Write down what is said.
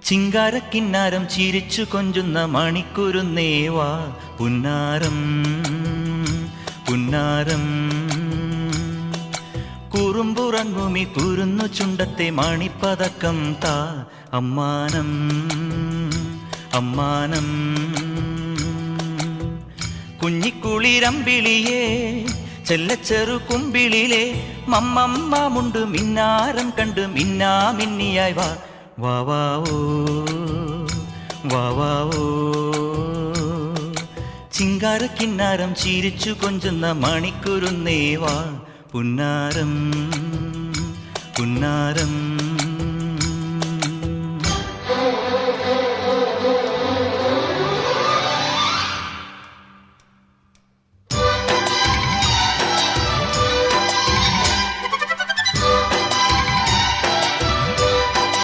ചിങ്കാരക്കിന്നാരം ചിരിച്ചു കൊഞ്ചുന്ന മണിക്കുരുന്നേവാ പുന്നാരം പുന്നാരം കുറുമ്പുറങ്ങുമി കുരുന്നു ചുണ്ടത്തെ മണിപ്പതക്കം താ അമ്മാനം അമ്മാനം കുഞ്ഞിക്കുളിരമ്പിളിയേ ചെല്ലച്ചെറു കുമ്പിളിലെ മമ്മമ്മുണ്ട് മിന്നാരം കണ്ട് മിന്നാ മിന്നിയായി വാ വാവാവോ വാവാവോ ചിങ്കാരക്കിന്നാരം ചിരിച്ചു കൊഞ്ചുന്ന മണിക്കുരുന്നേവാ പുന്നാരം പുന്നാരം